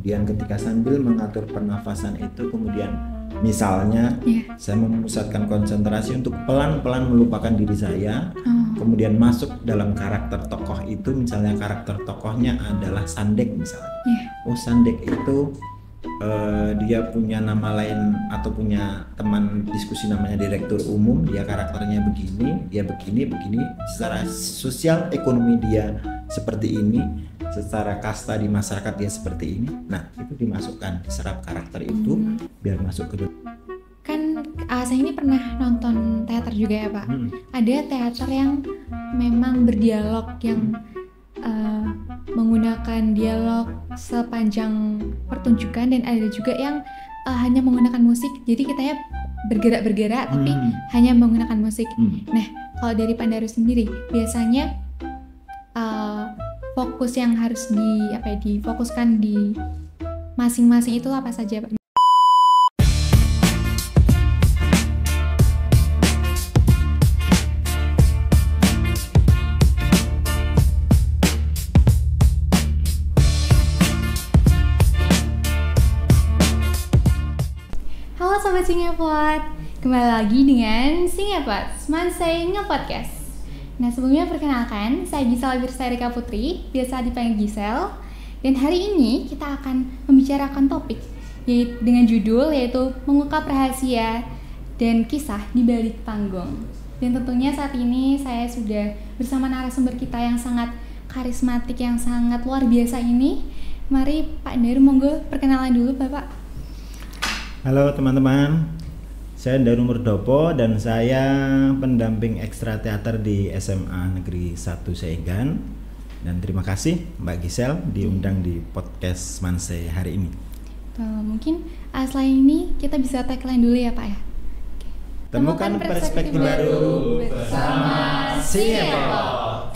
kemudian ketika sambil mengatur pernafasan itu kemudian misalnya saya memusatkan konsentrasi untuk pelan-pelan melupakan diri saya, kemudian masuk dalam karakter tokoh itu, misalnya karakter tokohnya adalah Sandek misalnya. Oh Sandek itu dia punya nama lain atau punya teman diskusi namanya direktur umum, dia karakternya begini, dia begini, secara sosial ekonomi dia seperti ini, secara kasta di masyarakat dia seperti ini. Nah itu dimasukkan, diserap karakter itu biar masuk ke kan. Saya ini pernah nonton teater juga ya Pak. Ada teater yang memang berdialog, yang menggunakan dialog sepanjang pertunjukan, dan ada juga yang hanya menggunakan musik, jadi kitanya bergerak tapi hanya menggunakan musik. Nah kalau dari Pak Daru sendiri biasanya fokus yang harus difokuskan di masing-masing itu apa saja Pak? Halo Sobat Singapot, kembali lagi dengan Singapot Mansei Nge-Podcast. Nah sebelumnya perkenalkan, saya Gisel Birsairika Putri, biasa dipanggil Gisel. Dan hari ini kita akan membicarakan topik dengan judul yaitu mengungkap rahasia dan kisah di balik panggung. Dan tentunya saat ini saya sudah bersama narasumber kita yang sangat karismatik, yang sangat luar biasa ini. Mari Pak Daru, monggo perkenalan dulu Bapak. Halo teman-teman, saya Daru Murdopo dan saya pendamping ekstra teater di SMA Negeri 1 Saegan. Dan terima kasih Mbak Gisel diundang di podcast Mansei hari ini. Mungkin selain ini kita bisa tagline dulu ya Pak ya. Temukan perspektif baru bersama Singapot.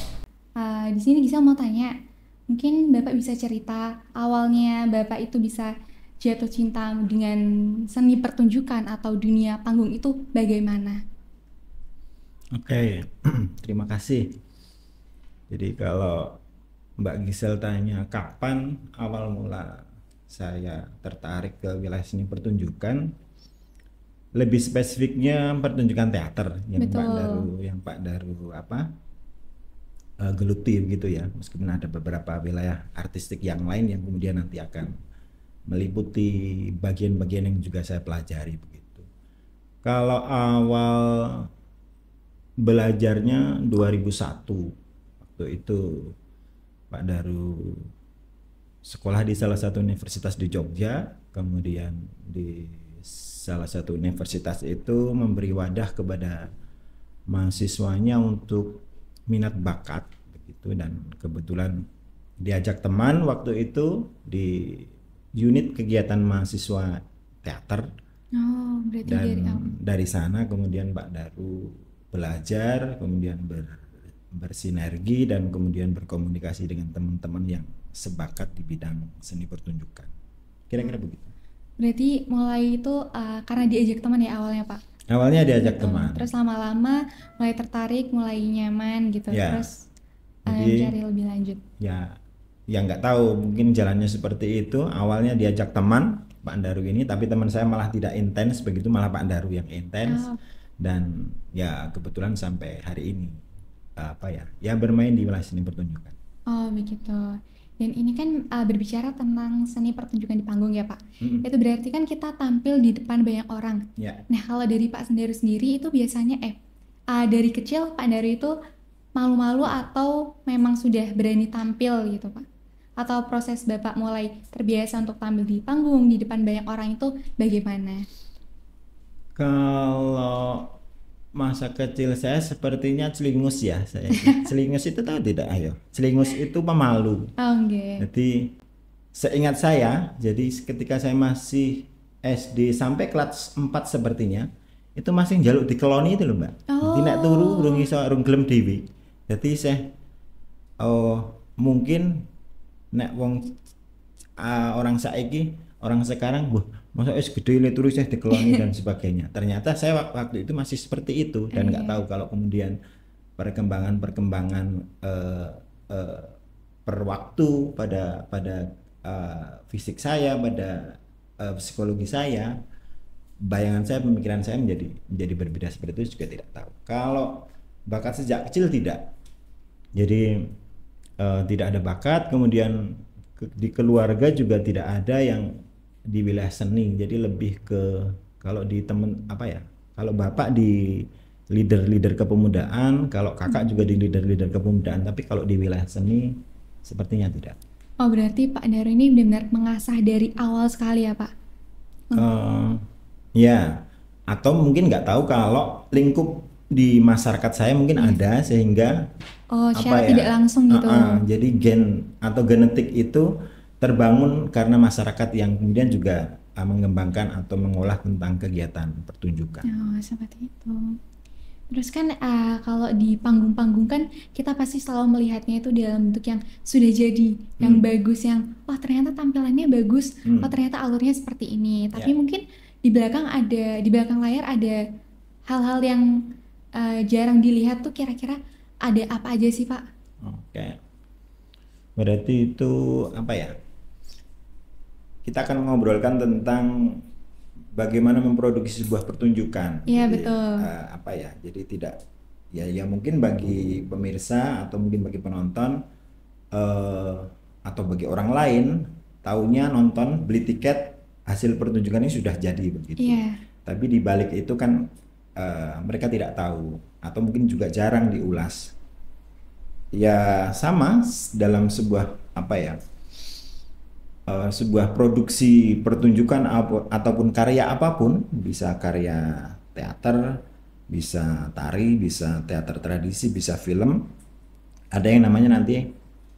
Di sini Gisel mau tanya, mungkin Bapak bisa cerita awalnya Bapak itu bisa jatuh cinta dengan seni pertunjukan atau dunia panggung itu bagaimana? Oke, terima kasih. Jadi kalau Mbak Gisel tanya kapan awal mula saya tertarik ke wilayah seni pertunjukan, lebih spesifiknya pertunjukan teater yang Pak Daru geluti begitu ya. Meskipun ada beberapa wilayah artistik yang lain yang kemudian nanti akan meliputi bagian-bagian yang juga saya pelajari begitu. Kalau awal belajarnya 2001, waktu itu Pak Daru sekolah di salah satu universitas di Jogja, kemudian di salah satu universitas itu memberi wadah kepada mahasiswanya untuk minat bakat begitu, dan kebetulan diajak teman waktu itu di unit kegiatan mahasiswa teater. Berarti dari sana kemudian Pak Daru belajar, kemudian bersinergi dan kemudian berkomunikasi dengan teman-teman yang sebakat di bidang seni pertunjukan. Kira-kira begitu. Berarti mulai itu karena diajak teman ya awalnya Pak? Awalnya diajak teman. Terus lama-lama mulai tertarik, mulai nyaman gitu. Ya. Terus mencari lebih lanjut. Ya nggak tahu, mungkin jalannya seperti itu. Awalnya diajak teman Pak Daru ini, tapi teman saya malah tidak intens begitu, malah Pak Daru yang intens. Dan ya kebetulan sampai hari ini bermain di wilayah seni pertunjukan. Oh begitu. Dan ini kan berbicara tentang seni pertunjukan di panggung ya Pak. Itu berarti kan kita tampil di depan banyak orang. Nah kalau dari Pak Daru sendiri itu biasanya dari kecil Pak Daru itu malu-malu atau memang sudah berani tampil gitu Pak? Atau proses Bapak mulai terbiasa untuk tampil di panggung di depan banyak orang itu bagaimana? Kalau masa kecil saya sepertinya celingus ya saya. Celingus itu tahu tidak? Ayo. Celingus itu pemalu. Jadi seingat saya, jadi ketika saya masih SD sampai kelas 4 sepertinya, itu masih njaluk dikeloni itu loh Mbak. Jadi nek turu urung iso urung gelem dhewe. Jadi saya mungkin nek orang sekarang masa gede ini terus saya dikeloni dan sebagainya. Ternyata saya waktu itu masih seperti itu dan nggak tahu kalau kemudian perkembangan per waktu pada fisik saya, pada psikologi saya, bayangan saya, pemikiran saya menjadi berbeda seperti itu juga tidak tahu. Kalau bakat sejak kecil tidak, jadi tidak ada bakat, kemudian di keluarga juga tidak ada yang di wilayah seni, jadi lebih ke kalau di temen kalau bapak di leader kepemudaan, kalau kakak juga di leader kepemudaan, tapi kalau di wilayah seni sepertinya tidak. Oh, berarti Pak Daru ini benar-benar mengasah dari awal sekali ya Pak? Ya, atau mungkin nggak tahu kalau lingkup di masyarakat saya mungkin ada sehingga secara tidak langsung gitu. Jadi gen atau genetik itu terbangun karena masyarakat yang kemudian juga mengembangkan atau mengolah tentang kegiatan pertunjukan. Oh, seperti itu. Terus kan kalau di panggung-panggung kan kita pasti selalu melihatnya itu dalam bentuk yang sudah jadi, yang bagus, yang wah ternyata tampilannya bagus, wah ternyata alurnya seperti ini. Tapi mungkin di belakang layar ada hal-hal yang jarang dilihat tuh, kira-kira ada apa aja sih Pak? Oke. Berarti itu kita akan mengobrolkan tentang bagaimana memproduksi sebuah pertunjukan. Iya, betul. Jadi tidak ya mungkin bagi pemirsa atau mungkin bagi penonton atau bagi orang lain taunya nonton, beli tiket, hasil pertunjukan ini sudah jadi begitu. Iya. Tapi di balik itu kan mereka tidak tahu atau mungkin juga jarang diulas. Ya sama dalam sebuah sebuah produksi pertunjukan ataupun karya apapun, bisa karya teater, bisa tari, bisa teater tradisi, bisa film, ada yang namanya nanti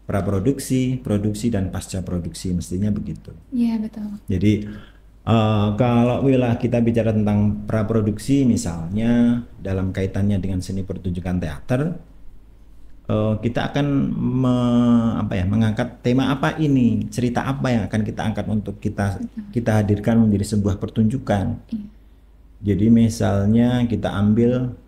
praproduksi, produksi, dan pasca produksi, mestinya begitu. Iya, betul. Jadi kalau kita bicara tentang praproduksi misalnya dalam kaitannya dengan seni pertunjukan teater, kita akan mengangkat tema apa ini, cerita apa yang akan kita angkat untuk kita hadirkan menjadi sebuah pertunjukan. Jadi misalnya kita ambil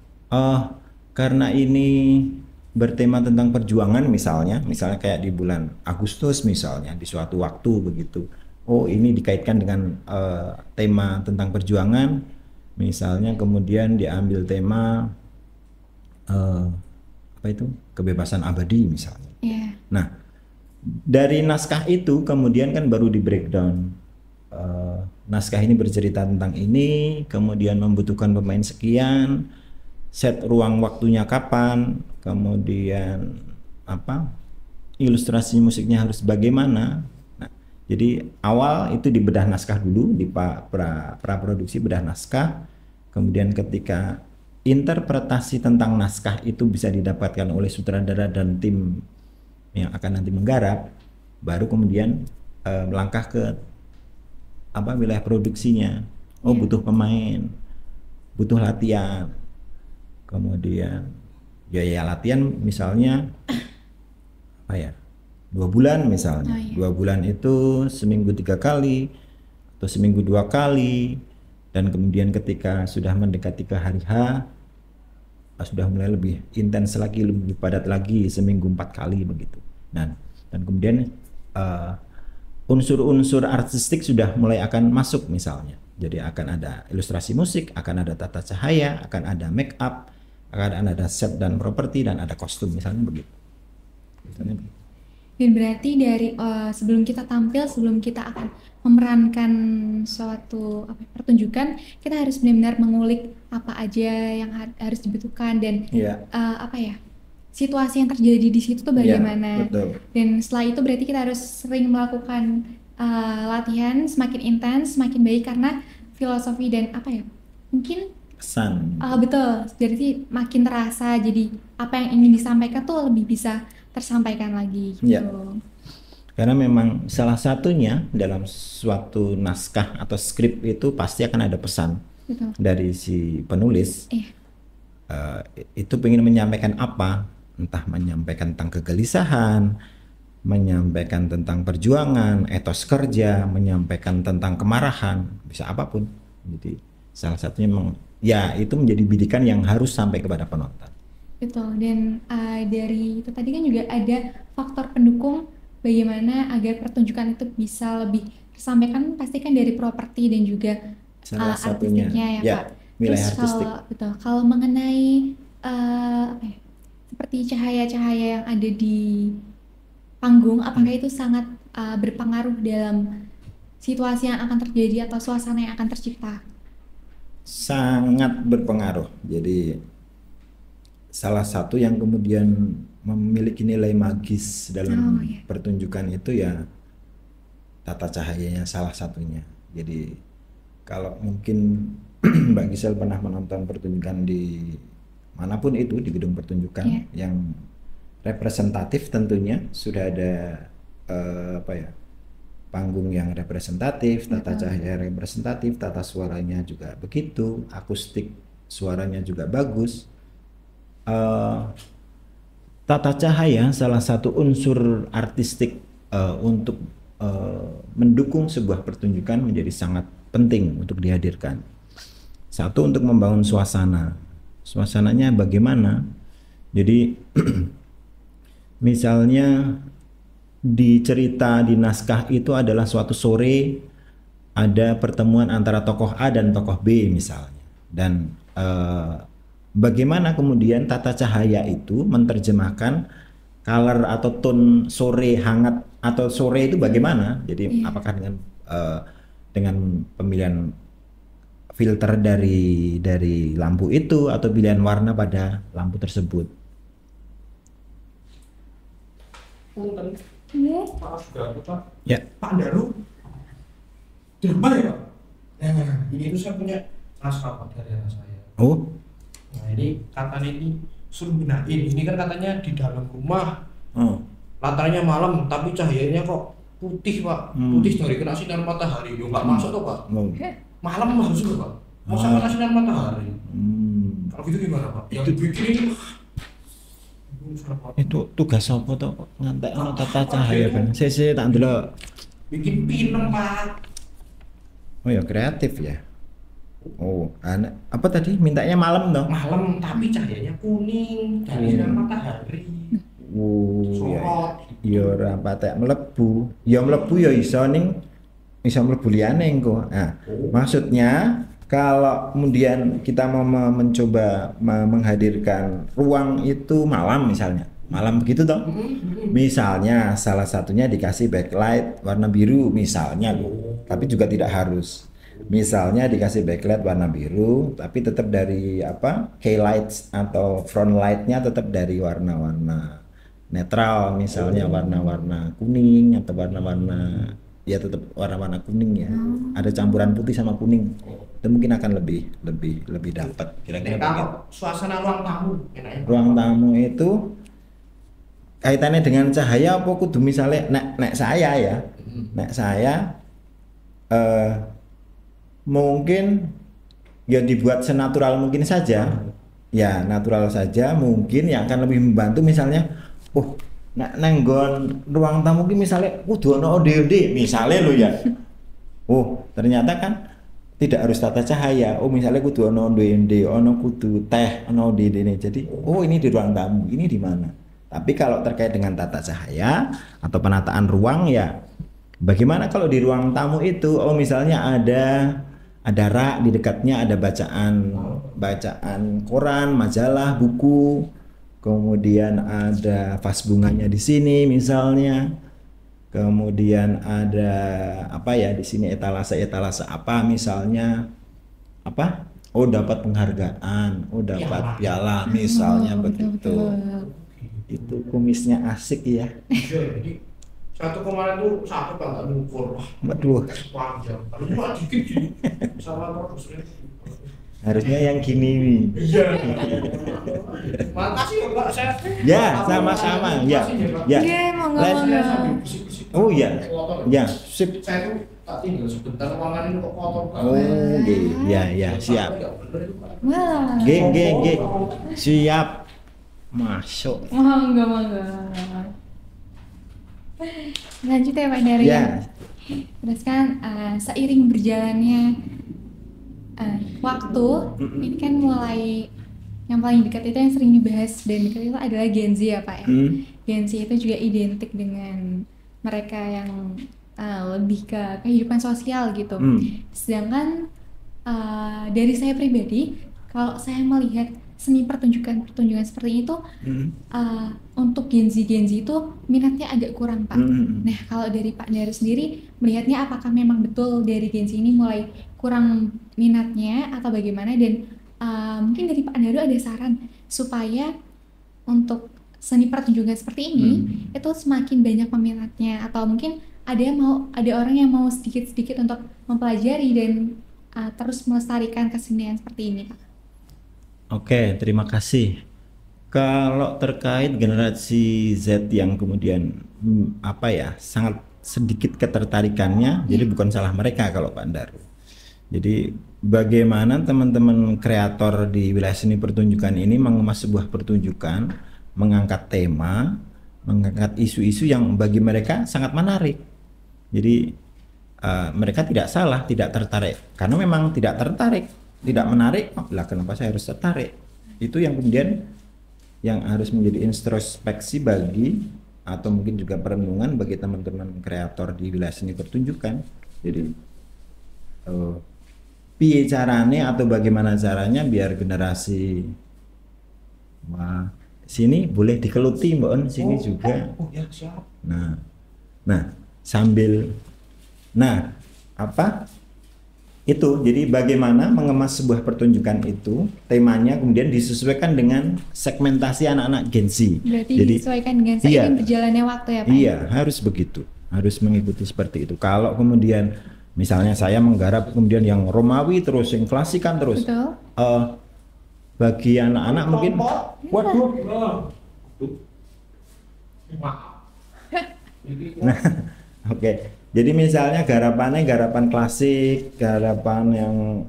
karena ini bertema tentang perjuangan misalnya kayak di bulan Agustus misalnya, di suatu waktu begitu. Oh, ini dikaitkan dengan tema tentang perjuangan misalnya, kemudian diambil tema kebebasan abadi misalnya. Nah, dari naskah itu kemudian kan baru di breakdown. Naskah ini bercerita tentang ini, kemudian membutuhkan pemain sekian, set ruang waktunya kapan, kemudian ilustrasi musiknya harus bagaimana. Nah, jadi awal itu dibedah naskah dulu, di praproduksi bedah naskah, kemudian ketika interpretasi tentang naskah itu bisa didapatkan oleh sutradara dan tim yang akan nanti menggarap, baru kemudian melangkah ke wilayah produksinya. Butuh pemain, butuh latihan, kemudian biaya latihan misalnya 2 bulan misalnya. 2 bulan itu seminggu 3 kali atau seminggu 2 kali. Dan kemudian ketika sudah mendekati ke hari H, sudah mulai lebih intens lagi, lebih padat lagi, seminggu 4 kali begitu. Dan kemudian unsur-unsur artistik sudah mulai akan masuk misalnya. Jadi akan ada ilustrasi musik, akan ada tata cahaya, akan ada make up, akan ada set dan properti, dan ada kostum misalnya begitu. Dan berarti dari sebelum kita tampil, sebelum kita akan memerankan suatu pertunjukan, kita harus benar-benar mengulik apa aja yang harus dibutuhkan dan situasi yang terjadi di situ tuh bagaimana. Dan setelah itu berarti kita harus sering melakukan latihan semakin intens, semakin baik, karena filosofi dan mungkin pesan. Betul, jadi makin terasa, jadi apa yang ingin disampaikan tuh lebih bisa tersampaikan lagi gitu. Karena memang salah satunya dalam suatu naskah atau skrip itu pasti akan ada pesan. Betul. Dari si penulis. Itu ingin menyampaikan apa, entah menyampaikan tentang kegelisahan, menyampaikan tentang perjuangan, etos kerja, menyampaikan tentang kemarahan, bisa apapun. Jadi salah satunya memang itu menjadi bidikan yang harus sampai kepada penonton. Betul. Dan dari itu tadi kan juga ada faktor pendukung bagaimana agar pertunjukan itu bisa lebih tersampaikan, pastikan dari properti dan juga salah satunya artistiknya ya Pak. Nilai Terus artistik. kalau mengenai apa ya, seperti cahaya-cahaya yang ada di panggung, apakah itu sangat berpengaruh dalam situasi yang akan terjadi atau suasana yang akan tercipta? Sangat berpengaruh. Jadi salah satu yang kemudian memiliki nilai magis dalam pertunjukan itu ya tata cahayanya salah satunya. Jadi kalau mungkin Mbak Gisel pernah menonton pertunjukan di manapun itu, di gedung pertunjukan yang representatif, tentunya sudah ada panggung yang representatif, tata cahaya representatif, tata suaranya juga begitu, akustik suaranya juga bagus. Tata cahaya salah satu unsur artistik untuk mendukung sebuah pertunjukan menjadi sangat penting untuk dihadirkan. Satu, untuk membangun suasana. Suasananya bagaimana? Jadi misalnya di cerita, di naskah itu adalah suatu sore ada pertemuan antara tokoh A dan tokoh B misalnya, dan bagaimana kemudian tata cahaya itu menerjemahkan color atau tone sore hangat atau sore itu bagaimana. Jadi apakah dengan pemilihan filter dari lampu itu atau pilihan warna pada lampu tersebut. Maaf juga Pak. Ya. Pak Daru di rumah ya Pak? Nah, ini itu saya punya naskah Pak dari anak saya. Oh. Nah ini katanya ini suruh benahin. Ini kan katanya di dalam rumah. Latarnya malam tapi cahayanya kok putih Pak. Putih dari kena sinar matahari. Yo nggak masuk tuh Pak. Malam harus tuh Pak. Masa kena sinar matahari. Kalau gitu gimana Pak? Yang dibikin ini itu tugas apa tuh ngantek tata cahaya kan? Saya tak ndelok. Bikin film Pak. Oh ya, kreatif ya. Oh, apa tadi? Mintanya malam dong? Malam tapi cahayanya kuning dari sinar matahari. Ya. Ya ora patek mlebu. Ya mlebu ya iso mlebu liyane engko. Nah, maksudnya kalau kemudian kita mau mencoba menghadirkan ruang itu malam misalnya, malam begitu toh? Misalnya salah satunya dikasih backlight warna biru misalnya, tapi juga tidak harus. Misalnya dikasih backlight warna biru, tapi tetap dari key lights atau front lightnya tetap dari warna-warna netral, misalnya warna-warna kuning atau warna-warna ya tetap warna-warna kuning ya. Ada campuran putih sama kuning. Itu mungkin akan lebih dapat kira-kira begitu. Suasana ruang tamu enaknya. Ruang tamu itu kaitannya dengan cahaya apa kudu misalnya nek saya ya. Nek saya mungkin ya dibuat senatural mungkin saja. Ya, natural saja mungkin yang akan lebih membantu misalnya nenggon ruang tamu ki misalnya kudu ono ODD misalnya lo ya. Ternyata kan tidak harus tata cahaya. Misalnya kudu ono ODD, ono kudu teh, ono ODD ini. Jadi ini di ruang tamu, ini di mana? Tapi kalau terkait dengan tata cahaya atau penataan ruang ya bagaimana kalau di ruang tamu itu misalnya ada rak di dekatnya, ada bacaan koran, majalah, buku. Kemudian ada vas bunganya di sini misalnya. Kemudian ada di sini etalase apa misalnya dapat penghargaan, dapat piala misalnya begitu. Itu kumisnya asik ya. Jadi satu kemarin tuh satu Pak nggak ngukur. Waduh. Panjang. Tapi Pak dikit gini. Sama produsernya. Harusnya yang gini nih. Iya. Makasih ya Pak, saya. Ya, sama-sama. Ya. Monggo. Oh iya. Ya, sip. Saya tuh tak tinggal sebentar, ruangan ini kok kotor banget. Oh, ya, siap. Wah. G. Siap. Masuk. Monggo. Lanjut ya Pak Dari. Ya. Terus kan seiring berjalannya waktu, ini kan mulai yang paling dekat itu yang sering dibahas dan dekat itu adalah Gen Z ya Pak ya. Gen Z itu juga identik dengan mereka yang lebih ke kehidupan sosial gitu. Sedangkan dari saya pribadi, kalau saya melihat seni pertunjukan seperti itu, untuk Gen Z itu minatnya agak kurang, Pak. Nah, kalau dari Pak Daru sendiri melihatnya, apakah memang betul dari Gen Z ini mulai kurang minatnya atau bagaimana? Dan mungkin dari Pak Daru ada saran supaya untuk seni pertunjukan seperti ini itu semakin banyak peminatnya, atau mungkin ada orang yang mau sedikit-sedikit untuk mempelajari dan terus melestarikan kesenian seperti ini, Pak. Oke, terima kasih. Kalau terkait generasi Z yang kemudian sangat sedikit ketertarikannya, jadi bukan salah mereka kalau Pak Daru. Jadi bagaimana teman-teman kreator di wilayah seni pertunjukan ini mengemas sebuah pertunjukan, mengangkat tema, mengangkat isu-isu yang bagi mereka sangat menarik. Jadi mereka tidak salah, tidak tertarik, karena memang tidak tertarik, tidak menarik. Lah kenapa saya harus tertarik? Itu yang kemudian yang harus menjadi introspeksi bagi, atau mungkin juga perenungan bagi teman-teman kreator di wilayah seni pertunjukan. Jadi piye carane atau bagaimana caranya biar generasi sini boleh dikeluti Mbak On, sini juga. Oh ya, siap. Nah sambil itu, jadi bagaimana mengemas sebuah pertunjukan itu, temanya kemudian disesuaikan dengan segmentasi anak-anak Gen Z. Berarti jadi, disesuaikan dengan seiring berjalannya waktu ya Pak? Iya, harus begitu, harus mengikuti seperti itu. Kalau kemudian misalnya saya menggarap kemudian yang Romawi terus, yang klasikan terus, bagi anak-anak mungkin nah, oke. Jadi misalnya garapan klasik, garapan yang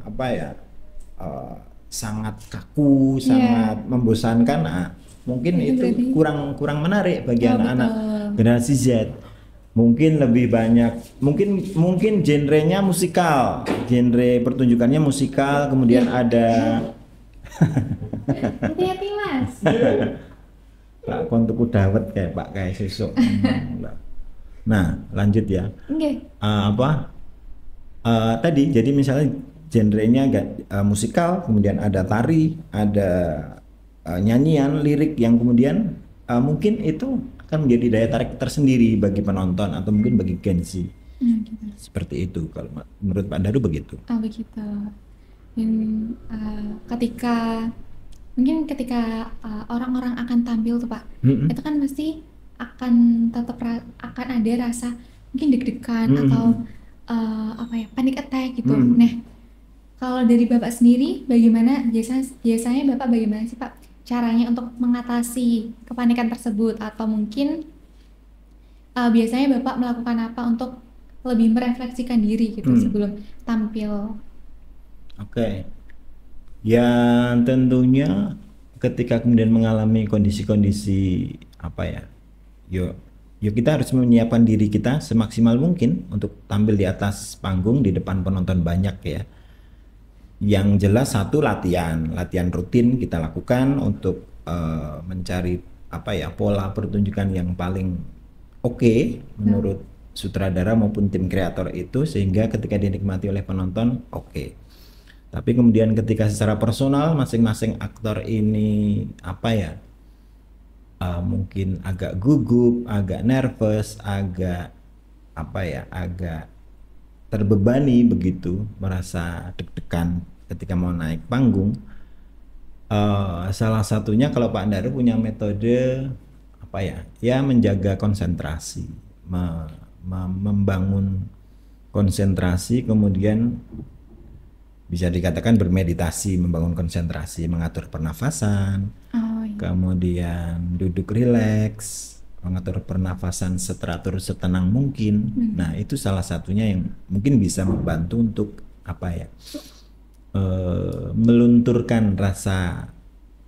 sangat kaku, sangat membosankan, mungkin itu kurang menarik bagi anak-anak generasi Z. Mungkin lebih banyak, mungkin genrenya musikal, genre pertunjukannya musikal, kemudian ada hati-hati Mas. Pak kontuku dawet kayak sesuk. Nah, lanjut ya. Tadi jadi misalnya genrenya musikal, kemudian ada tari, ada nyanyian, lirik yang kemudian mungkin itu akan menjadi daya tarik tersendiri bagi penonton atau mungkin bagi Gen Z. Gitu. Seperti itu kalau menurut Pak Daru begitu. Begitu. Dan ketika orang-orang akan tampil tuh Pak, itu kan pasti akan ada rasa mungkin deg-degan atau panic attack gitu. Nah, kalau dari Bapak sendiri bagaimana biasanya Bapak bagaimana sih Pak caranya untuk mengatasi kepanikan tersebut, atau mungkin biasanya Bapak melakukan apa untuk lebih merefleksikan diri gitu sebelum tampil? Oke. Ya tentunya ketika kemudian mengalami kondisi-kondisi yuk kita harus menyiapkan diri kita semaksimal mungkin untuk tampil di atas panggung di depan penonton banyak ya. Yang jelas satu latihan rutin kita lakukan untuk mencari pola pertunjukan yang paling oke menurut sutradara maupun tim kreator itu, sehingga ketika dinikmati oleh penonton oke. Tapi kemudian ketika secara personal masing-masing aktor ini mungkin agak gugup, agak nervous, agak terbebani begitu, merasa deg-degan ketika mau naik panggung. Salah satunya kalau Pak Daru punya metode menjaga konsentrasi, membangun konsentrasi, kemudian bisa dikatakan bermeditasi, membangun konsentrasi, mengatur pernafasan, kemudian duduk rileks, mengatur pernafasan seteratur setenang mungkin. Nah, itu salah satunya yang mungkin bisa membantu untuk melunturkan rasa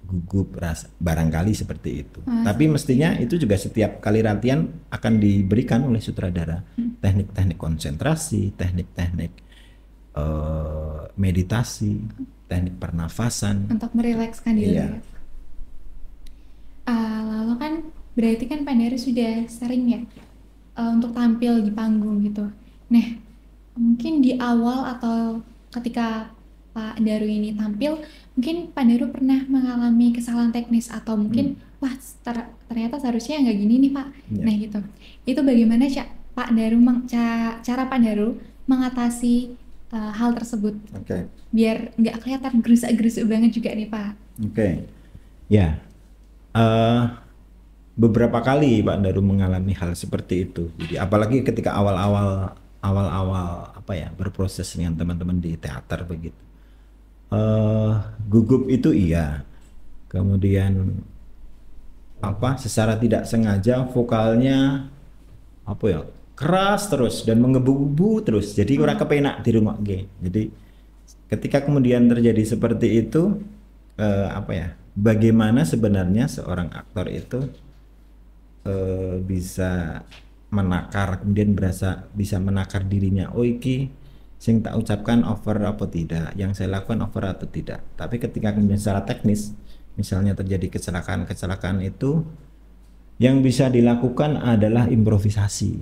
gugup, rasa barangkali seperti itu. Tapi mestinya itu juga setiap kali latihan akan diberikan oleh sutradara teknik-teknik konsentrasi, teknik-teknik meditasi, teknik pernafasan untuk merilekskan diri. Iya. Lalu kan berarti kan Pak Daru sudah sering ya untuk tampil di panggung gitu. Nah, mungkin di awal atau ketika Pak Daru ini tampil, mungkin Pak Daru pernah mengalami kesalahan teknis atau mungkin wah ternyata seharusnya nggak gini nih Pak. Nah gitu. Itu bagaimana Pak Daru cara Pak Daru mengatasi hal tersebut? Biar nggak kelihatan gerusak-gerusuk banget juga nih Pak. Ya. Beberapa kali Pak Daru mengalami hal seperti itu. Jadi apalagi ketika awal-awal berproses dengan teman-teman di teater begitu. Gugup itu iya. Kemudian secara tidak sengaja vokalnya keras terus dan menggebu-gebu terus. Jadi kurang kepenak di rumah G. Jadi ketika kemudian terjadi seperti itu bagaimana sebenarnya seorang aktor itu bisa menakar, kemudian bisa menakar dirinya. Oh iki sing tak ucapkan over apa tidak, yang saya lakukan over atau tidak. Tapi ketika kemudian secara teknis misalnya terjadi kecelakaan itu, yang bisa dilakukan adalah improvisasi.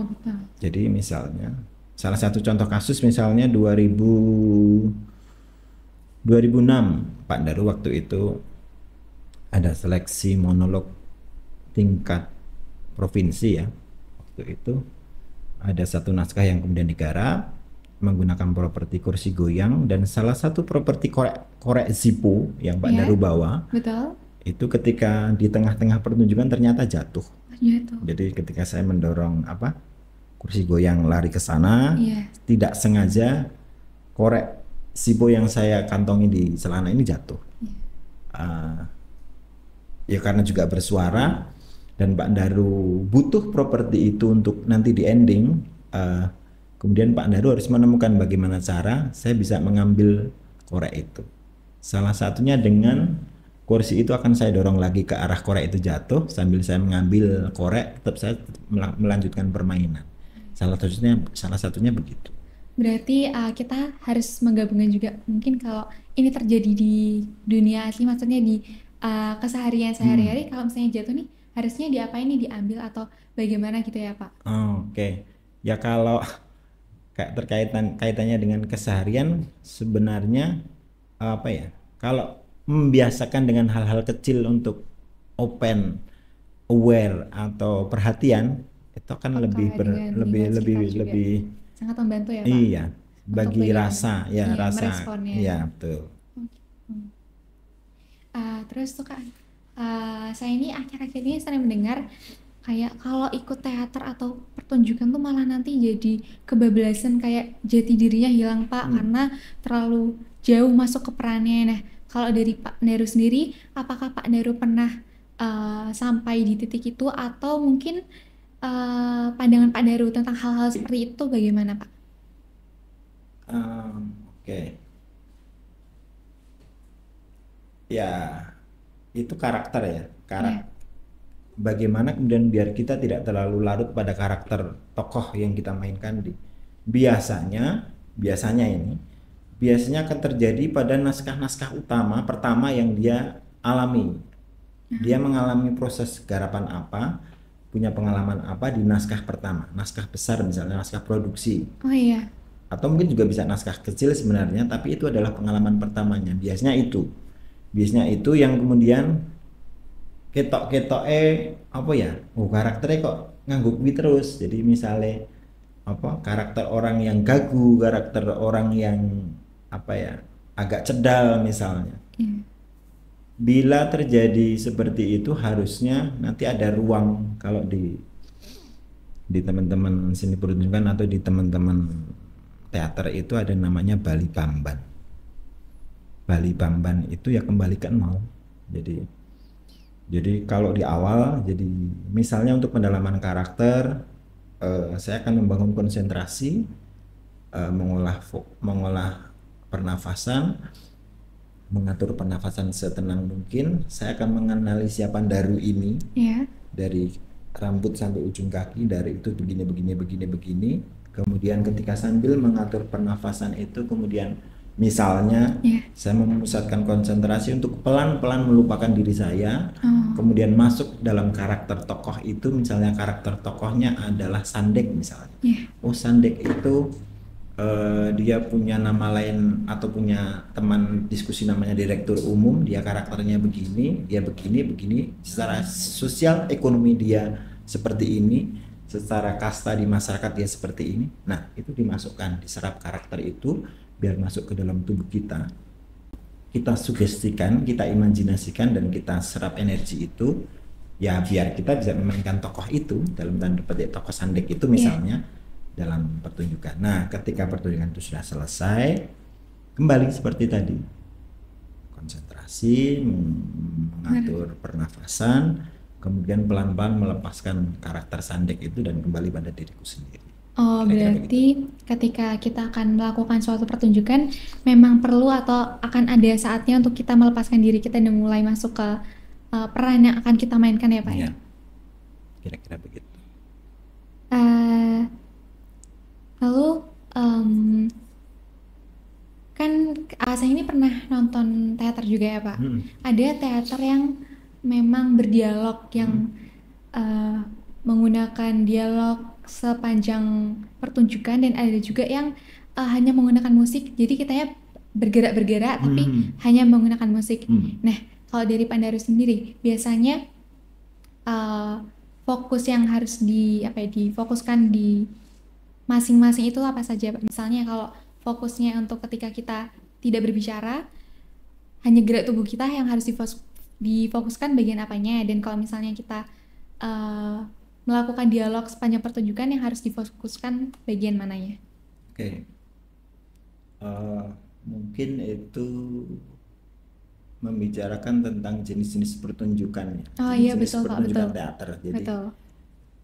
Betul. Jadi misalnya salah satu contoh kasus misalnya 2006 Pak Daru waktu itu ada seleksi monolog tingkat provinsi ya. Waktu itu ada satu naskah yang kemudian digarap menggunakan properti kursi goyang, dan salah satu properti korek Zippo yang Pak Daru bawa. Betul. Itu ketika di tengah-tengah pertunjukan ternyata jatuh. Jadi ketika saya mendorong kursi goyang lari ke sana, tidak sengaja korek Zippo yang saya kantongi di celana ini jatuh. Ya karena juga bersuara dan Pak Daru butuh properti itu untuk nanti di ending. Kemudian Pak Daru harus menemukan bagaimana cara saya bisa mengambil korek itu. Salah satunya dengan kursi itu akan saya dorong lagi ke arah korek itu jatuh, sambil saya mengambil korek, tetap saya melanjutkan permainan. Salah satunya begitu. Berarti kita harus menggabungkan juga, mungkin kalau ini terjadi di dunia asli, maksudnya di keseharian sehari-hari, kalau misalnya jatuh nih harusnya diapain nih, diambil atau bagaimana gitu ya Pak? Oke. Ya kalau kayak kaitannya dengan keseharian sebenarnya kalau membiasakan dengan hal-hal kecil untuk open, aware atau perhatian, itu kan lebih sangat membantu ya Pak. Iya, bagi rasa meresponnya. Iya, betul. Terus tuh Kak, saya ini akhir-akhir ini sering mendengar kayak kalau ikut teater atau pertunjukan tuh malah nanti jadi kebablasan, kayak jati dirinya hilang Pak, karena terlalu jauh masuk ke perannya. Nah, kalau dari Pak Daru sendiri, apakah Pak Daru pernah sampai di titik itu, atau mungkin pandangan Pak Daru tentang hal-hal seperti itu bagaimana Pak? Ya itu karakter ya, bagaimana kemudian biar kita tidak terlalu larut pada karakter tokoh yang kita mainkan. Biasanya akan terjadi pada naskah-naskah utama pertama yang dia alami. Dia mengalami proses garapan apa, punya pengalaman apa di naskah pertama, naskah besar misalnya, naskah produksi. Atau mungkin juga bisa naskah kecil sebenarnya, tapi itu adalah pengalaman pertamanya. Biasanya itu yang kemudian karakternya kok ngangguk terus. Jadi misalnya karakter orang yang gagu, karakter orang yang agak cedal misalnya. Bila terjadi seperti itu, harusnya nanti ada ruang, kalau di teman-teman seni pertunjukan atau di teman-teman teater itu ada namanya Bali Bamban. Bali Bamban itu ya kembalikan mau. Jadi kalau di awal, jadi misalnya untuk pendalaman karakter, saya akan membangun konsentrasi, mengolah pernafasan, mengatur pernafasan setenang mungkin. Saya akan mengenali siapa Daru ini, dari rambut sampai ujung kaki, dari itu begini. Kemudian ketika sambil mengatur pernafasan itu, kemudian misalnya saya memusatkan konsentrasi untuk pelan-pelan melupakan diri saya, kemudian masuk dalam karakter tokoh itu, misalnya karakter tokohnya adalah Sandek misalnya. Oh Sandek itu dia punya nama lain atau punya teman diskusi namanya direktur umum, dia karakternya begini, dia begini, secara sosial ekonomi dia seperti ini, secara kasta di masyarakat dia seperti ini. Nah itu dimasukkan, diserap karakter itu biar masuk ke dalam tubuh kita sugestikan, kita imajinasikan, dan kita serap energi itu ya biar kita bisa memainkan tokoh itu, dalam tanda petik tokoh Sandek itu misalnya dalam pertunjukan. Nah ketika pertunjukan itu sudah selesai, kembali seperti tadi, konsentrasi, mengatur pernafasan, kemudian pelan-pelan melepaskan karakter Sandek itu dan kembali pada diriku sendiri. Oh, berarti ketika kita akan melakukan suatu pertunjukan memang perlu atau akan ada saatnya untuk kita melepaskan diri kita dan mulai masuk ke peran yang akan kita mainkan ya Pak? Ya, kira-kira begitu. Lalu kan saya ini pernah nonton teater juga ya Pak. Ada teater yang memang berdialog, yang menggunakan dialog sepanjang pertunjukan, dan ada juga yang hanya menggunakan musik, jadi kita ya bergerak tapi hanya menggunakan musik. Nah kalau dari Pandaru sendiri biasanya fokus yang harus difokuskan di masing-masing itu apa saja Pak? Misalnya kalau fokusnya untuk ketika kita tidak berbicara, hanya gerak tubuh kita yang harus difokuskan bagian apanya, dan kalau misalnya kita melakukan dialog sepanjang pertunjukan yang harus difokuskan bagian mananya? Oke. Mungkin itu membicarakan tentang jenis-jenis pertunjukan. Iya betul Pak, pertunjukan betul. Teater. Jadi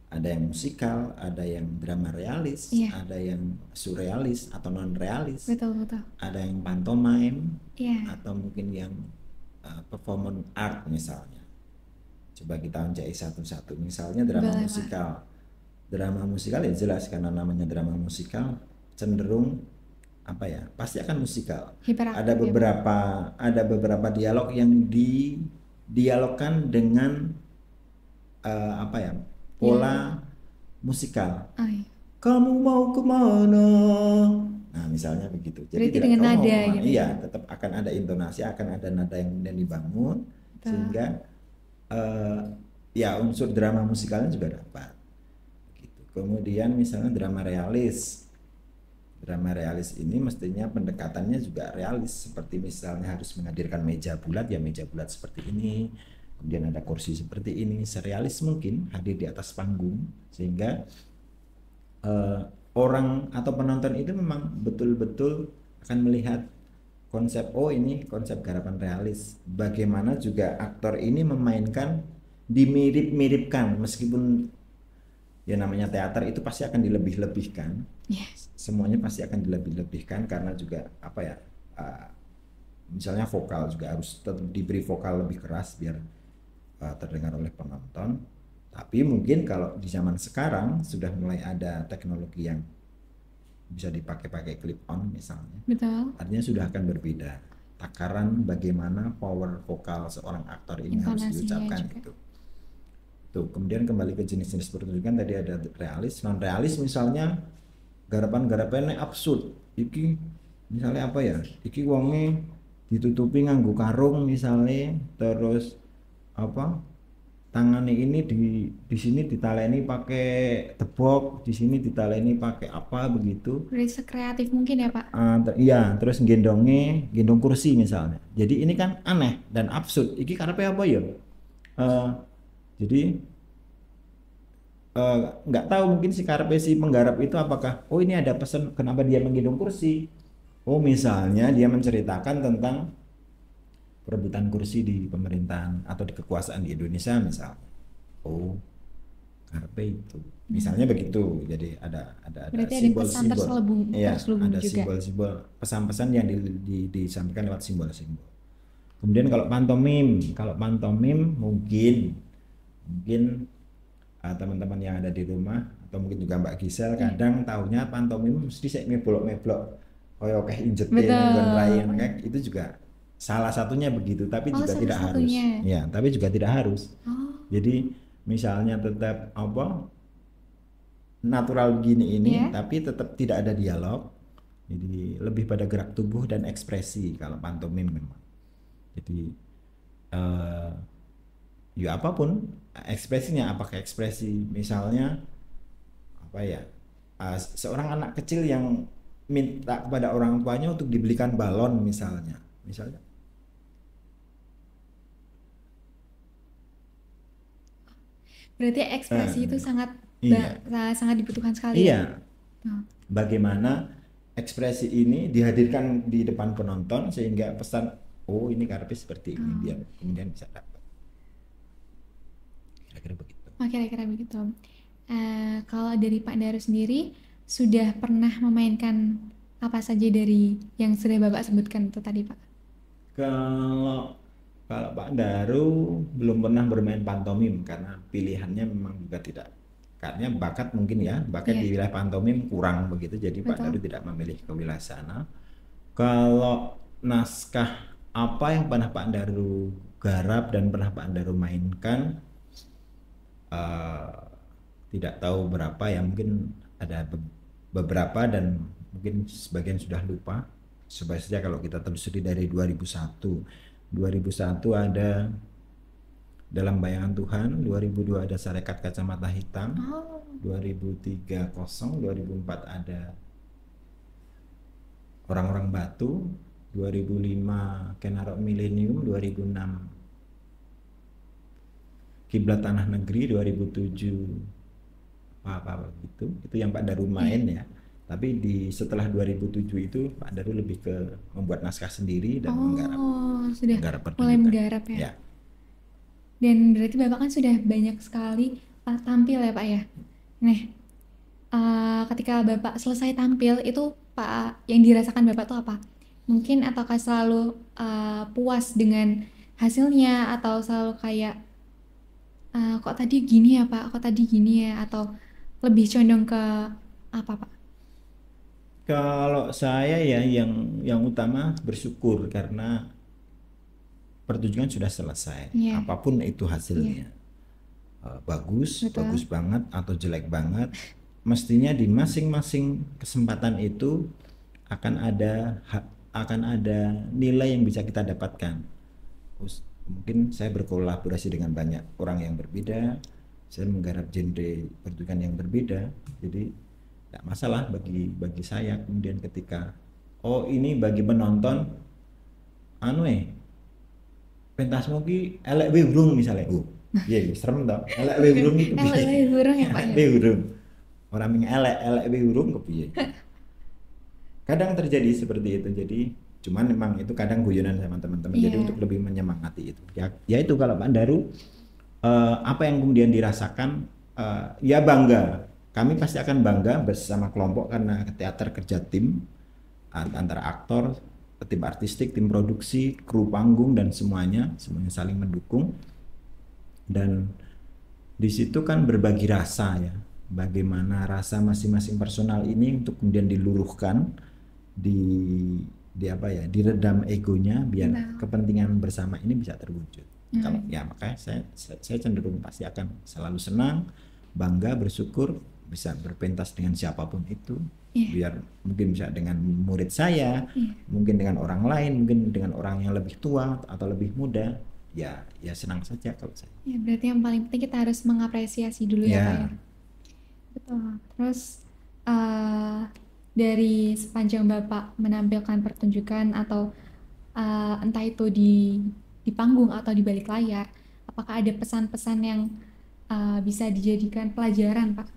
ada yang musikal, ada yang drama realis, ada yang surrealis atau non realis, ada yang pantomime, atau mungkin yang performance art misalnya. Coba kita uncai satu-satu. Misalnya drama musikal. Drama musikal ya jelas, karena namanya drama musikal cenderung pasti akan musikal. Ada beberapa dialog yang dialogkan dengan pola musikal. Kamu mau kemana? Nah misalnya begitu. Jadi dengan nada gitu. Iya, tetap akan ada intonasi, akan ada nada yang dibangun, sehingga unsur drama musikalnya juga dapat. Gitu. Kemudian misalnya drama realis. Drama realis ini mestinya pendekatannya juga realis, seperti misalnya harus menghadirkan meja bulat, ya meja bulat seperti ini. Kemudian ada kursi seperti ini, serealis mungkin hadir di atas panggung, sehingga orang atau penonton itu memang betul-betul akan melihat konsep, ini konsep garapan realis. Bagaimana juga aktor ini memainkan, dimirip-miripkan, meskipun ya namanya teater itu pasti akan dilebih-lebihkan. Semuanya pasti akan dilebih-lebihkan, karena juga misalnya vokal juga harus tetap diberi vokal lebih keras biar terdengar oleh penonton. Tapi mungkin kalau di zaman sekarang sudah mulai ada teknologi yang bisa dipakai clip on misalnya. Betul. Artinya sudah akan berbeda. Takaran bagaimana power vokal seorang aktor ini harus diucapkan gitu. Tuh, kemudian kembali ke jenis-jenis pertunjukan, tadi ada realis, non realis misalnya garapan-garapannya absurd. Iki misalnya Iki wonge ditutupi nganggo karung misalnya, terus tangannya ini di sini ditaleni pakai tebok, di sini ditaleni pakai apa begitu. Udah sekreatif mungkin ya Pak? Iya, terus gendong kursi misalnya. Jadi ini kan aneh dan absurd. Iki karepe apa ya? Jadi nggak tahu, mungkin si karepe si penggarap itu apakah ini ada pesan kenapa dia menggendong kursi. Misalnya dia menceritakan tentang perebutan kursi di pemerintahan atau di kekuasaan di Indonesia misalnya. Karepe itu. Misalnya begitu. Jadi ada simbol-simbol. Iya, ada simbol-simbol, pesan-pesan yang disampaikan lewat simbol-simbol. Kemudian kalau pantomim mungkin teman-teman yang ada di rumah atau mungkin juga Mbak Gisel kadang tahunya pantomim mesti saya meblok-meblok kayak injetin dan lain kayak itu juga Salah satunya begitu, tapi juga salah tidak harus. satunya. Ya, tapi juga tidak harus. Oh. Jadi misalnya tetap natural begini ini, tapi tetap tidak ada dialog. Jadi lebih pada gerak tubuh dan ekspresi kalau pantomim memang. Jadi ya apapun ekspresinya, apakah ekspresi misalnya seorang anak kecil yang minta kepada orang tuanya untuk dibelikan balon misalnya. Berarti ekspresi itu sangat dibutuhkan sekali. Iya. Bagaimana ekspresi ini dihadirkan di depan penonton sehingga pesan, oh ini karepe seperti ini, biar kemudian bisa dapat. Kira-kira begitu. Kalau dari Pak Daru sendiri sudah pernah memainkan apa saja dari yang sudah Bapak sebutkan itu tadi, Pak? Kalau Pak Daru belum pernah bermain pantomim karena pilihannya memang juga tidak, karena bakat mungkin ya, di wilayah pantomim kurang begitu, jadi Pak Daru tidak memilih ke wilayah sana. Kalau naskah apa yang pernah Pak Daru garap dan pernah Pak Daru mainkan, tidak tahu berapa ya, mungkin ada beberapa dan mungkin sebagian sudah lupa. Sebaiknya kalau kita telusuri dari 2001 ada Dalam Bayangan Tuhan, 2002 ada Sarekat Kacamata Hitam, 2003 Kosong, 2004 ada Orang-orang Batu, 2005 Kenarok Milenium, 2006 Kiblat Tanah Negeri, 2007 apa gitu. Itu yang Pak Daru main ya. Tapi setelah 2007 itu Pak Daru lebih ke membuat naskah sendiri dan menggarap mulai menggarap ya. Dan berarti Bapak kan sudah banyak sekali tampil ya Pak ya. Nah, ketika Bapak selesai tampil itu Pak, yang dirasakan Bapak tuh apa? Mungkin ataukah selalu puas dengan hasilnya, atau selalu kayak kok tadi gini ya Pak, kok tadi gini ya, atau lebih condong ke apa Pak? Kalau saya ya yang utama bersyukur karena pertunjukan sudah selesai. Apapun itu hasilnya, bagus banget atau jelek banget, mestinya di masing-masing kesempatan itu akan ada nilai yang bisa kita dapatkan. Mungkin saya berkolaborasi dengan banyak orang yang berbeda, saya menggarap genre pertunjukan yang berbeda, jadi tidak masalah bagi saya. Kemudian ketika ini bagi penonton pentasmu ki elek we urung misalnya, iya serem toh, elek we urung itu elek we urung ya Pak ya, orang ming elek we urung kepiye. Kadang terjadi seperti itu, jadi cuman memang itu kadang guyonan sama teman-teman, jadi untuk lebih menyemangati itu ya itu kalau Pak Daru apa yang kemudian dirasakan, ya bangga, kami pasti akan bangga bersama kelompok karena teater kerja tim antara aktor, tim artistik, tim produksi, kru panggung dan semuanya saling mendukung. Dan di situ kan berbagi rasa ya, bagaimana rasa masing-masing personal ini untuk kemudian diluruhkan, diredam egonya biar kepentingan bersama ini bisa terwujud. Kalau ya makanya saya cenderung pasti akan selalu senang, bangga, bersyukur bisa berpentas dengan siapapun itu, biar mungkin bisa dengan murid saya, mungkin dengan orang lain, mungkin dengan orang yang lebih tua atau lebih muda, ya senang saja kalau saya. Ya berarti yang paling penting kita harus mengapresiasi dulu ya Pak ya. Betul. Terus dari sepanjang Bapak menampilkan pertunjukan atau entah itu di panggung atau di balik layar, apakah ada pesan-pesan yang bisa dijadikan pelajaran Pak?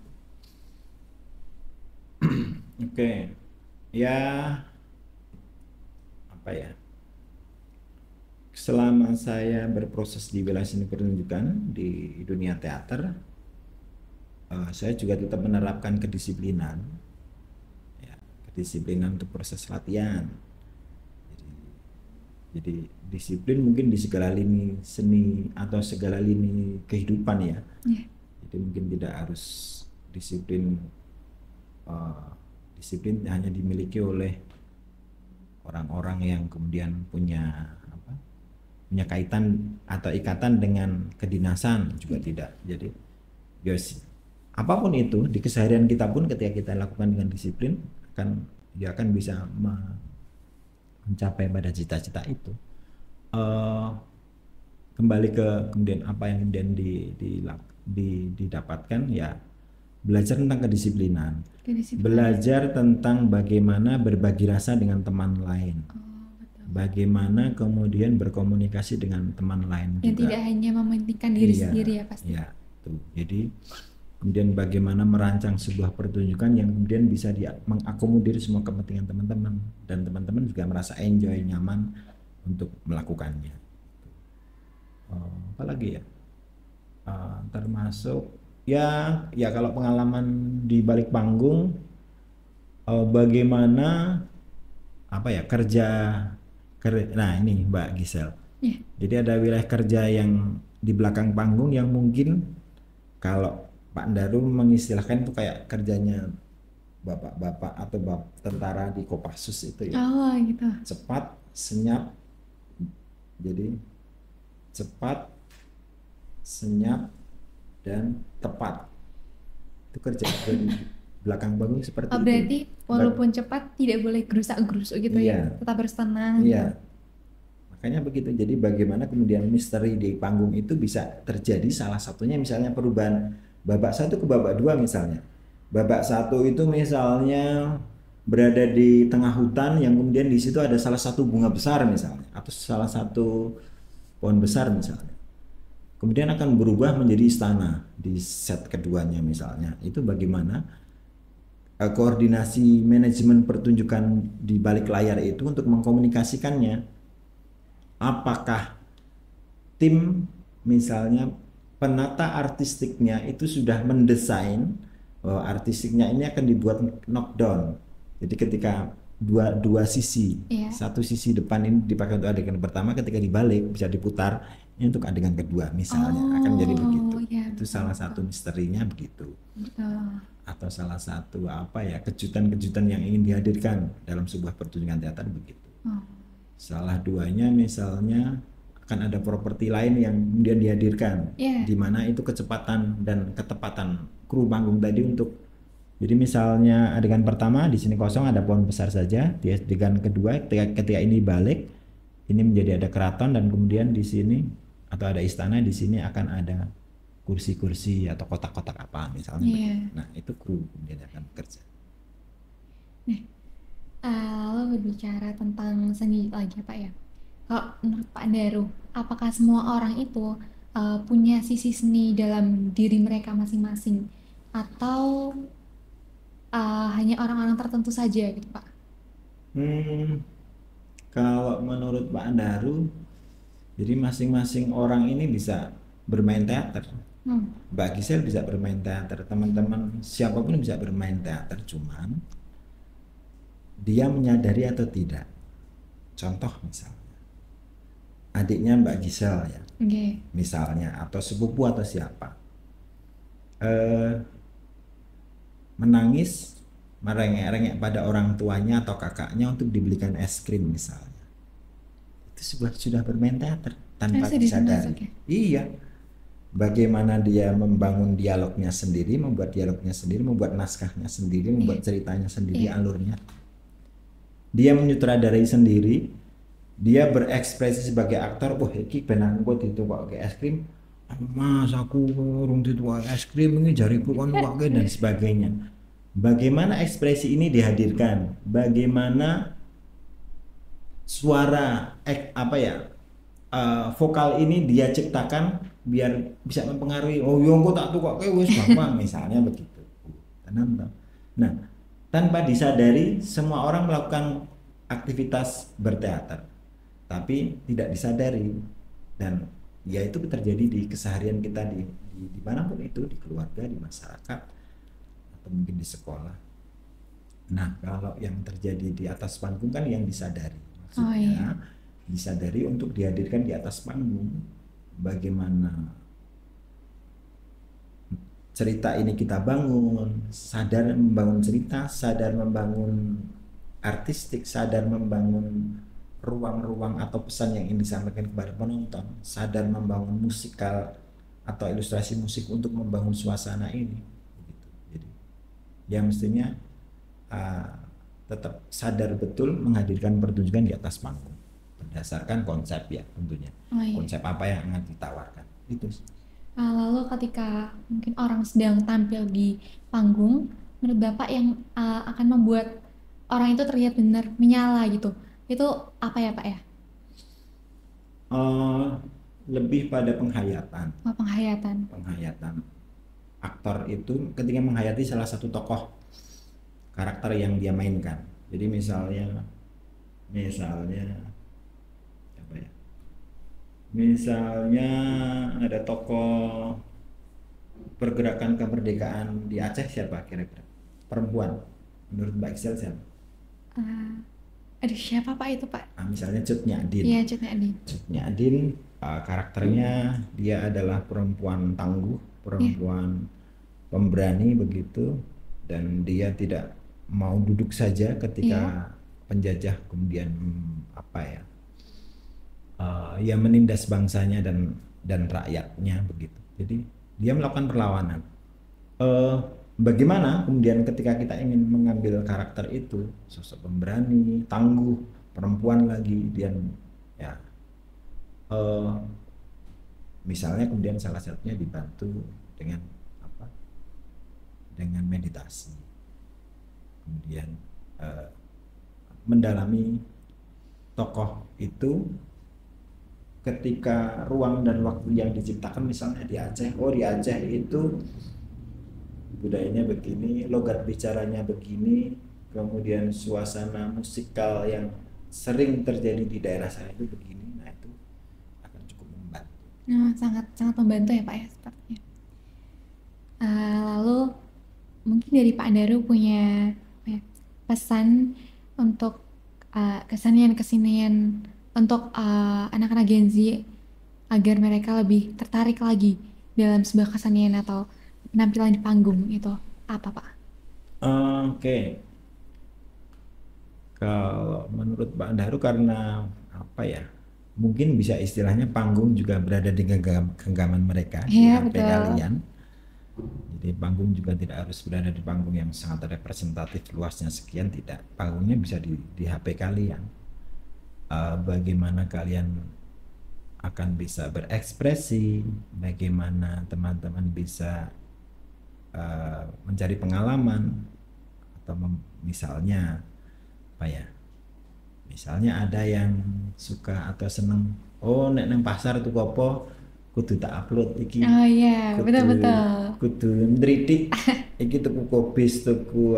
Oke. Ya apa ya, selama saya berproses di wilayah seni pertunjukan di dunia teater, saya juga tetap menerapkan kedisiplinan untuk proses latihan. Jadi disiplin mungkin di segala lini seni atau segala lini kehidupan ya. Jadi mungkin tidak harus disiplin hanya dimiliki oleh orang-orang yang kemudian punya punya kaitan atau ikatan dengan kedinasan juga tidak. Jadi yos, apapun itu di keseharian kita pun ketika kita lakukan dengan disiplin dia akan bisa mencapai pada cita-cita itu. Kembali ke kemudian apa yang kemudian didapatkan ya, belajar tentang kedisiplinan. Belajar tentang bagaimana berbagi rasa dengan teman lain. Bagaimana kemudian berkomunikasi dengan teman lain yang juga. Tidak hanya mementingkan diri sendiri ya pasti. Ya, tuh. Jadi kemudian bagaimana merancang sebuah pertunjukan yang kemudian bisa mengakomodir semua kepentingan teman-teman, dan teman-teman juga merasa enjoy, nyaman untuk melakukannya. Apalagi ya, termasuk ya kalau pengalaman di balik panggung, bagaimana nah ini Mbak Gisel. Jadi ada wilayah kerja yang di belakang panggung yang mungkin kalau Pak Ndaru mengistilahkan itu kayak kerjanya bapak-bapak atau tentara di Kopassus itu ya. Gitu. Cepat, senyap. Jadi cepat, senyap, dan tepat. Itu kerja di belakang panggung seperti itu. Berarti walaupun cepat tidak boleh gerusak-gerusuk gitu ya. Tetap harus tenang. Iya. Makanya begitu. Jadi bagaimana kemudian misteri di panggung itu bisa terjadi, salah satunya misalnya perubahan babak 1 ke babak 2 misalnya. Babak 1 itu misalnya berada di tengah hutan yang kemudian di situ ada salah satu bunga besar misalnya, atau salah satu pohon besar misalnya. Kemudian akan berubah menjadi istana di set keduanya misalnya. Itu bagaimana koordinasi manajemen pertunjukan di balik layar itu untuk mengkomunikasikannya. Apakah tim misalnya penata artistiknya itu sudah mendesain bahwa artistiknya ini akan dibuat knockdown. Jadi ketika dua sisi, satu sisi depan ini dipakai untuk adegan pertama, ketika dibalik bisa diputar ini untuk adegan kedua misalnya, akan jadi begitu. Itu salah satu misterinya begitu. Atau salah satu kejutan-kejutan yang ingin dihadirkan dalam sebuah pertunjukan teater begitu. Salah duanya misalnya akan ada properti lain yang kemudian dihadirkan, di mana itu kecepatan dan ketepatan kru panggung tadi untuk, jadi misalnya adegan pertama di sini kosong, ada pohon besar saja. Di adegan kedua ketika ini balik, ini menjadi ada keraton, dan kemudian di sini atau ada istana, di sini akan ada kursi-kursi atau kotak-kotak apa misalnya. Nah itu kru kemudian akan bekerja. Lalu berbicara tentang seni lagi Pak ya. Kalau menurut Pak Ndaru, apakah semua orang itu punya sisi seni dalam diri mereka masing-masing, atau hanya orang-orang tertentu saja gitu Pak? Kalau menurut Pak Ndaru, jadi masing-masing orang ini bisa bermain teater. Mbak Gisel bisa bermain teater, teman-teman siapapun bisa bermain teater, cuman dia menyadari atau tidak. Contoh misalnya adiknya Mbak Gisel ya, misalnya, atau sepupu atau siapa, menangis, merengek-rengek pada orang tuanya atau kakaknya untuk dibelikan es krim misalnya, itu sudah bermain teater tanpa disadari. Iya. Bagaimana dia membangun dialognya sendiri, membuat naskahnya sendiri, membuat ceritanya sendiri, alurnya. Dia menyutradarai sendiri, dia berekspresi sebagai aktor. Iki benar kok dituwake es krim, Mas aku urung dituwake es krim, ini jariku kon tuwake, dan sebagainya. Bagaimana ekspresi ini dihadirkan? Bagaimana suara vokal ini dia ciptakan biar bisa mempengaruhi. Kok tak tuwake wis gampang misalnya begitu. Nah, tanpa disadari semua orang melakukan aktivitas berteater, tapi tidak disadari, dan ya itu terjadi di keseharian kita di manapun itu, di keluarga, di masyarakat, atau mungkin di sekolah. Nah kalau yang terjadi di atas panggung kan yang disadari, maksudnya disadari untuk dihadirkan di atas panggung. Bagaimana cerita ini kita bangun, sadar membangun cerita, sadar membangun artistik, sadar membangun ruang-ruang atau pesan yang ingin disampaikan kepada penonton, sadar membangun musikal atau ilustrasi musik untuk membangun suasana ini gitu. Jadi ya mestinya tetap sadar betul menghadirkan pertunjukan di atas panggung berdasarkan konsep ya tentunya. Konsep apa yang akan ditawarkan itu. Lalu ketika mungkin orang sedang tampil di panggung, menurut Bapak yang akan membuat orang itu terlihat benar menyala gitu, itu apa ya Pak ya? Lebih pada penghayatan. Penghayatan. Aktor itu ketika menghayati salah satu tokoh karakter yang dia mainkan. Jadi misalnya apa ya? Misalnya ada tokoh pergerakan kemerdekaan di Aceh, siapa kira-kira? Perempuan. Menurut Mbak Excel siapa? Aduh, siapa Pak itu Pak? Misalnya Cut Nyadin. Iya, Cut Nyadin. Cut Nyadin karakternya dia adalah perempuan tangguh, perempuan pemberani begitu, dan dia tidak mau duduk saja ketika penjajah kemudian ya menindas bangsanya dan rakyatnya begitu. Jadi dia melakukan perlawanan. Bagaimana kemudian ketika kita ingin mengambil karakter itu, sosok pemberani, tangguh, perempuan lagi, dan ya misalnya kemudian salah satunya dibantu dengan dengan meditasi, kemudian mendalami tokoh itu ketika ruang dan waktu yang diciptakan. Misalnya di Aceh, di Aceh itu budayanya begini, logat bicaranya begini, kemudian suasana musikal yang sering terjadi di daerah saya itu begini. Nah itu akan cukup membantu. Sangat membantu ya Pak ya sepertinya. Lalu mungkin dari Pak Daru punya pesan untuk kesenian untuk anak-anak Gen Z agar mereka lebih tertarik lagi dalam sebuah kesenian atau penampilan di panggung, itu apa Pak? Oke. Kalau menurut Pak Daru, karena apa ya, mungkin bisa istilahnya panggung juga berada di genggaman mereka, di HP kalian. Jadi panggung juga tidak harus berada di panggung yang sangat representatif, luasnya sekian, tidak. Panggungnya bisa di HP kalian. Bagaimana kalian akan bisa berekspresi, bagaimana teman-teman bisa mencari pengalaman, atau misalnya misalnya ada yang suka atau seneng, nek nang pasar tuku apa kudu tak upload iki. Betul. Kudu ndritik iki tuku kobis, tuku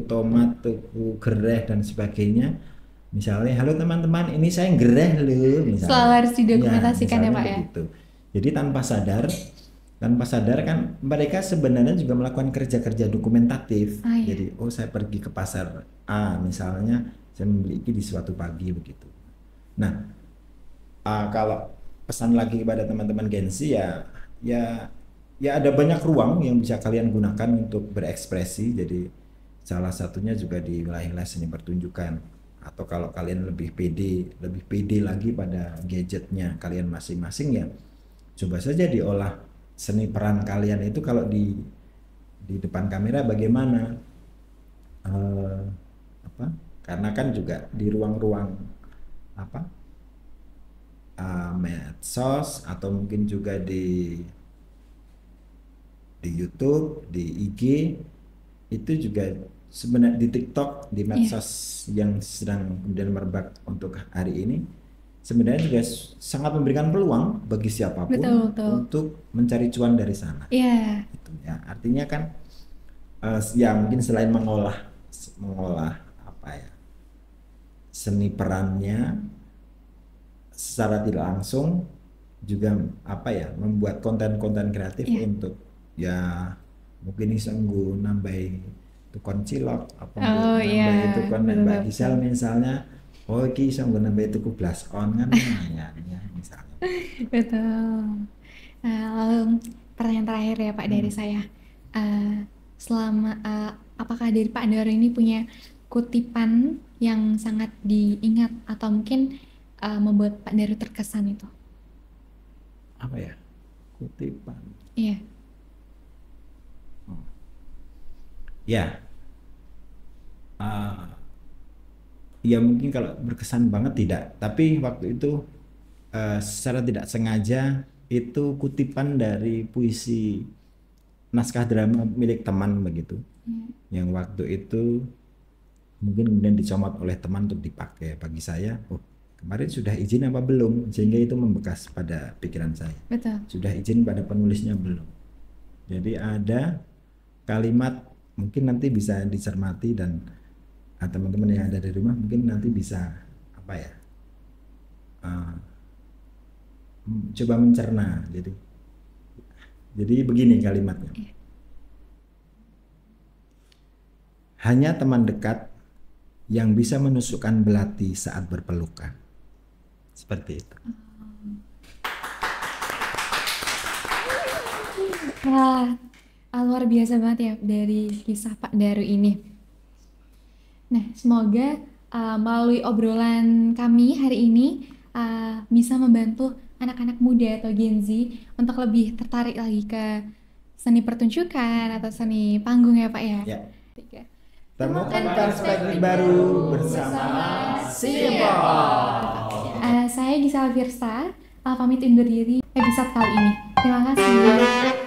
tomat, tuku gereh dan sebagainya. Misalnya, halo teman-teman, ini saya gereh loh, misalnya. Selalu harus didokumentasikan ya Pak begitu. Jadi tanpa sadar kan mereka sebenarnya juga melakukan kerja-kerja dokumentatif. Jadi saya pergi ke pasar A misalnya, saya membeli ini di suatu pagi begitu. Nah, kalau pesan lagi kepada teman-teman Gen Z ya ada banyak ruang yang bisa kalian gunakan untuk berekspresi. Jadi salah satunya juga di wilayah seni pertunjukan. Atau kalau kalian lebih pede lagi pada gadgetnya kalian masing-masing, ya coba saja diolah seni peran kalian itu kalau di depan kamera bagaimana. Karena kan juga di ruang-ruang medsos, atau mungkin juga di YouTube, di IG, itu juga sebenarnya di TikTok, di medsos yang sedang kemudian merebak untuk hari ini, sebenarnya juga sangat memberikan peluang bagi siapapun untuk mencari cuan dari sana. Itu ya, artinya kan ya mungkin selain mengolah seni perannya secara tidak langsung, juga membuat konten-konten kreatif untuk ya mungkin isenggu nambahi tukon cilok, nambahi tukon Mbak Gisel misalnya, iki isenggu nambahi tuku blush on kan ya misalnya. Betul. Lalu pertanyaan terakhir ya Pak dari saya, selama apakah dari Pak Daru ini punya kutipan yang sangat diingat atau mungkin membuat Pak Daru terkesan itu? Apa ya? Kutipan. Iya. Ya. Ya mungkin kalau berkesan banget tidak, tapi waktu itu secara tidak sengaja itu kutipan dari puisi naskah drama milik teman begitu, yang waktu itu mungkin kemudian dicomot oleh teman untuk dipakai. Bagi saya, oh kemarin sudah izin apa belum, sehingga itu membekas pada pikiran saya. Betul. Sudah izin pada penulisnya belum. Jadi ada kalimat, mungkin nanti bisa dicermati dan teman-teman yang ada di rumah mungkin nanti bisa apa ya, coba mencerna. Jadi begini kalimatnya. Hanya teman dekat yang bisa menusukkan belati saat berpelukan. Seperti itu. Wah, luar biasa banget ya dari kisah Pak Daru ini. Nah, semoga melalui obrolan kami hari ini bisa membantu anak-anak muda atau Gen Z untuk lebih tertarik lagi ke seni pertunjukan atau seni panggung ya Pak ya. Ya. Temukan perspektif baru bersama Singapore. Saya Gisela Firsa, pamit undur diri episode kali ini. Terima kasih.